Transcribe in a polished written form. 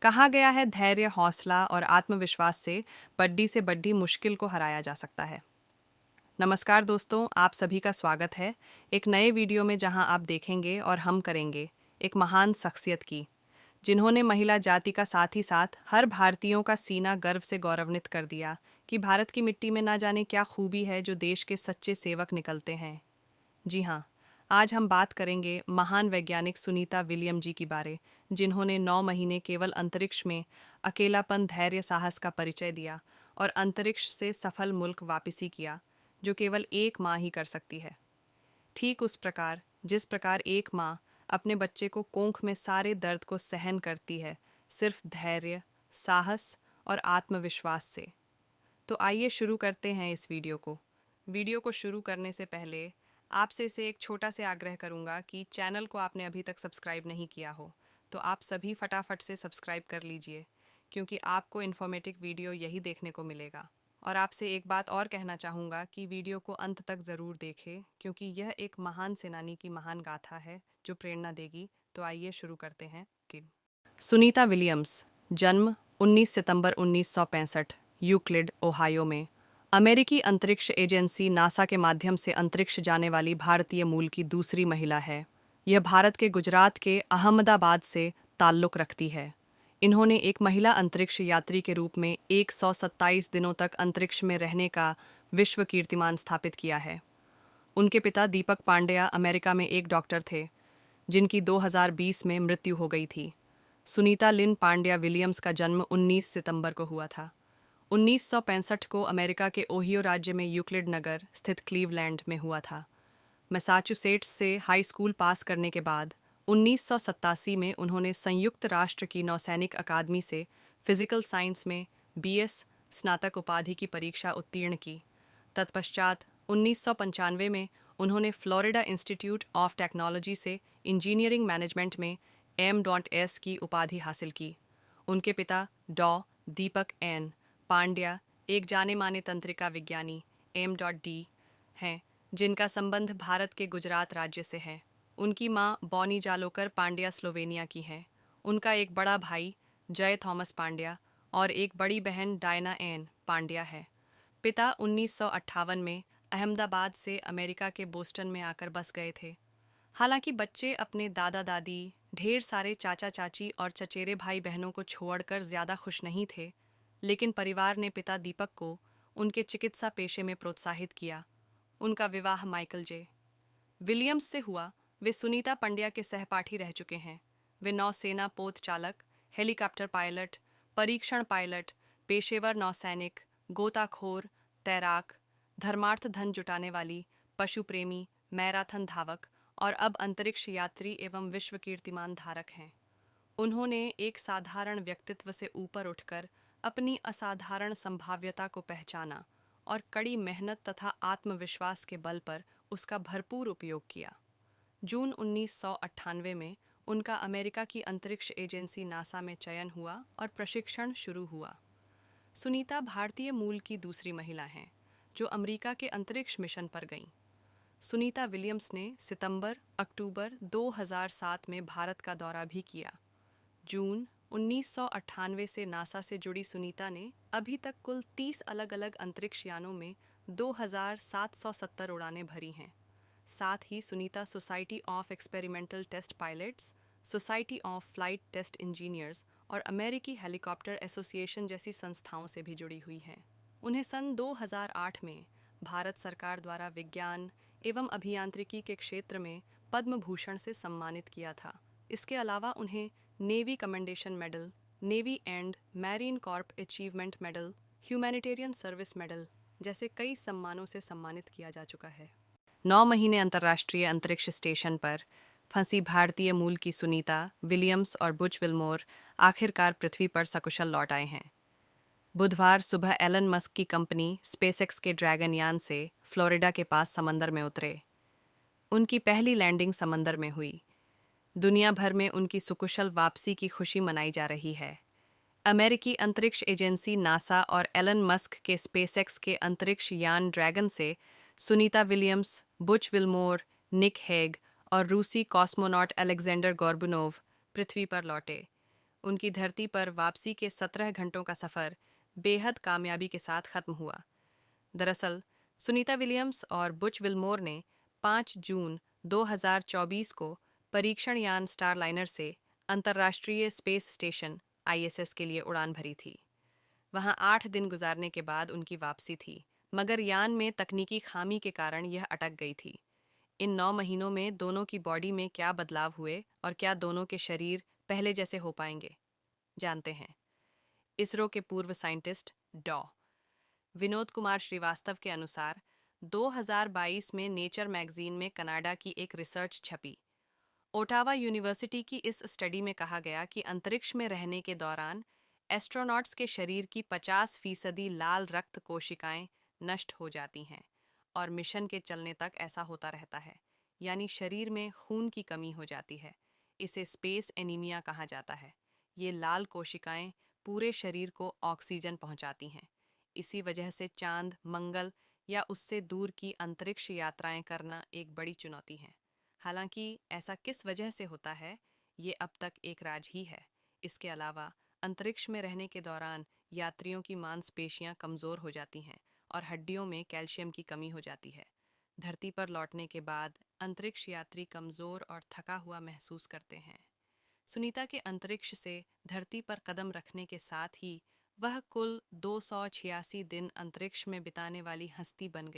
कहा गया है धैर्य, हौसला और आत्मविश्वास से बड़ी मुश्किल को हराया जा सकता है। नमस्कार दोस्तों, आप सभी का स्वागत है एक नए वीडियो में जहां आप देखेंगे और हम करेंगे एक महान शख्सियत की, जिन्होंने महिला जाति का साथ ही साथ हर भारतीयों का सीना गर्व से गौरवान्वित कर दिया कि भारत की मिट्टी में ना जाने क्या खूबी है जो देश के सच्चे सेवक निकलते हैं। जी हाँ, आज हम बात करेंगे महान वैज्ञानिक सुनीता विलियम जी की बारे, जिन्होंने 9 महीने केवल अंतरिक्ष में अकेलापन, धैर्य, साहस का परिचय दिया और अंतरिक्ष से सफल मुल्क वापसी किया, जो केवल एक माँ ही कर सकती है। ठीक उस प्रकार जिस प्रकार एक माँ अपने बच्चे को कोंख में सारे दर्द को सहन करती है, सिर्फ धैर्य, साहस और आत्मविश्वास से। तो आइए शुरू करते हैं इस वीडियो को शुरू करने से पहले आपसे इसे एक छोटा से आग्रह करूंगा कि चैनल को आपने अभी तक सब्सक्राइब नहीं किया हो तो आप सभी फटाफट से सब्सक्राइब कर लीजिए, क्योंकि आपको इन्फॉर्मेटिव वीडियो यही देखने को मिलेगा। और आपसे एक बात और कहना चाहूँगा कि वीडियो को अंत तक ज़रूर देखें, क्योंकि यह एक महान सेनानी की महान गाथा है जो प्रेरणा देगी। तो आइए शुरू करते हैं कि सुनीता विलियम्स, जन्म 19 सितंबर 1965, यूक्लिड, ओहायो में। अमेरिकी अंतरिक्ष एजेंसी नासा के माध्यम से अंतरिक्ष जाने वाली भारतीय मूल की दूसरी महिला है। यह भारत के गुजरात के अहमदाबाद से ताल्लुक़ रखती है। इन्होंने एक महिला अंतरिक्ष यात्री के रूप में 127 दिनों तक अंतरिक्ष में रहने का विश्व कीर्तिमान स्थापित किया है। उनके पिता दीपक पांड्या अमेरिका में एक डॉक्टर थे, जिनकी 2020 में मृत्यु हो गई थी। सुनीता लिन पांड्या विलियम्स का जन्म 19 सितंबर को हुआ था। 1965 को अमेरिका के ओहियो राज्य में यूक्लिड नगर स्थित क्लीवलैंड में हुआ था। मैसाचुसेट्स से हाई स्कूल पास करने के बाद 1987 में उन्होंने संयुक्त राष्ट्र की नौसैनिक अकादमी से फिजिकल साइंस में बीएस स्नातक उपाधि की परीक्षा उत्तीर्ण की। तत्पश्चात 1995 में उन्होंने फ्लोरिडा इंस्टीट्यूट ऑफ टेक्नोलॉजी से इंजीनियरिंग मैनेजमेंट में M.S की उपाधि हासिल की। उनके पिता डॉ. दीपक एन. पांड्या एक जाने माने तंत्रिका विज्ञानी M.D हैं, जिनका संबंध भारत के गुजरात राज्य से है। उनकी मां बॉनी जालोकर पांड्या स्लोवेनिया की हैं। उनका एक बड़ा भाई जय थॉमस पांड्या और एक बड़ी बहन डायना एन पांड्या है। पिता 1958 में अहमदाबाद से अमेरिका के बोस्टन में आकर बस गए थे। हालांकि बच्चे अपने दादा दादी, ढेर सारे चाचा चाची और चचेरे भाई बहनों को छोड़कर ज़्यादा खुश नहीं थे, लेकिन परिवार ने पिता दीपक को उनके चिकित्सा पेशे में प्रोत्साहित किया। उनका विवाह माइकल जे. विलियम्स से हुआ। वे सुनीता पंड्या के सहपाठी रह चुके हैं। वे नौसेना पोत चालक, हेलीकॉप्टर पायलट, परीक्षण पायलट, पेशेवर नौसैनिक, गोताखोर, तैराक, धर्मार्थ धन जुटाने वाली, पशु प्रेमी, मैराथन धावक और अब अंतरिक्ष यात्री एवं विश्व कीर्तिमान धारक हैं। उन्होंने एक साधारण व्यक्तित्व से ऊपर उठकर अपनी असाधारण संभाव्यता को पहचाना और कड़ी मेहनत तथा आत्मविश्वास के बल पर उसका भरपूर उपयोग किया। जून 1998 में उनका अमेरिका की अंतरिक्ष एजेंसी नासा में चयन हुआ और प्रशिक्षण शुरू हुआ। सुनीता भारतीय मूल की दूसरी महिला हैं जो अमेरिका के अंतरिक्ष मिशन पर गईं। सुनीता विलियम्स ने सितंबर-अक्टूबर 2007 में भारत का दौरा भी किया। जून 1998 से नासा से जुड़ी सुनीता ने अभी तक कुल 30 अलग-अलग अंतरिक्ष यानों में 2770 उड़ानें भरी हैं। साथ ही Sunita society of experimental test pilots, society of flight test engineers और अमेरिकी हेलीकॉप्टर एसोसिएशन जैसी संस्थाओं से भी जुड़ी हुई हैं। उन्हें सन 2008 में भारत सरकार द्वारा विज्ञान एवं अभियांत्रिकी के क्षेत्र में पद्म भूषण से सम्मानित किया था। इसके अलावा उन्हें navy commendation medal, navy and marine Corp achievement medal, humanitarian service medal जैसे कई सम्मानों से सम्मानित किया जा चुका है। 9 महीने अंतर्राष्ट्रीय अंतरिक्ष स्टेशन पर फंसी भारतीय मूल की सुनीता विलियम्स और बुच विल्मोर आखिरकार पृथ्वी पर सकुशल लौट आए हैं। बुधवार सुबह एलन मस्क की कंपनी स्पेसएक्स के ड्रैगन यान से फ्लोरिडा के पास समंदर में उतरे। उनकी पहली लैंडिंग समंदर में हुई। दुनिया भर में उनकी सुकुशल वापसी की खुशी मनाई जा रही है। अमेरिकी अंतरिक्ष एजेंसी नासा और एलन मस्क के स्पेसएक्स के अंतरिक्ष यान ड्रैगन से Sunita Williams, Butch Wilmore, Nick Hague और रूसी कॉस्मोनॉट अलेक्जेंडर गोर्बुनोव पृथ्वी पर लौटे। उनकी धरती पर वापसी के 17 घंटों का सफ़र बेहद कामयाबी के साथ ख़त्म हुआ। दरअसल सुनीता विलियम्स और बुच विल्मोर ने 5 जून 2024 को परीक्षण यान स्टारलाइनर से अंतर्राष्ट्रीय स्पेस स्टेशन ISS के लिए उड़ान भरी थी। वहां 8 दिन गुजारने के बाद उनकी वापसी थी, मगर यान में तकनीकी खामी के कारण यह अटक गई थी। इन 9 महीनों में दोनों की बॉडी में क्या बदलाव हुए और क्या दोनों के शरीर पहले जैसे हो पाएंगे, जानते हैं। इसरो के पूर्व साइंटिस्ट डॉ. विनोद कुमार श्रीवास्तव के अनुसार 2022 में नेचर मैगजीन में कनाडा की एक रिसर्च छपी। ओटावा यूनिवर्सिटी की इस स्टडी में कहा गया कि अंतरिक्ष में रहने के दौरान एस्ट्रोनॉट्स के शरीर की 50% लाल रक्त कोशिकाएं नष्ट हो जाती हैं और मिशन के चलने तक ऐसा होता रहता है, यानी शरीर में खून की कमी हो जाती है। इसे स्पेस एनीमिया कहा जाता है। ये लाल कोशिकाएं पूरे शरीर को ऑक्सीजन पहुंचाती हैं। इसी वजह से चांद, मंगल या उससे दूर की अंतरिक्ष यात्राएं करना एक बड़ी चुनौती है। हालांकि ऐसा किस वजह से होता है, ये अब तक एक राज ही है। इसके अलावा अंतरिक्ष में रहने के दौरान यात्रियों की मांसपेशियां कमज़ोर हो जाती हैं और हड्डियों में कैल्शियम की कमी हो जाती है। धरती पर लौटने के बाद अंतरिक्ष यात्री कमज़ोर और थका हुआ महसूस करते हैं। सुनीता के अंतरिक्ष से धरती पर कदम रखने के साथ ही वह कुल 286 दिन अंतरिक्ष में बिताने वाली हस्ती बन गई।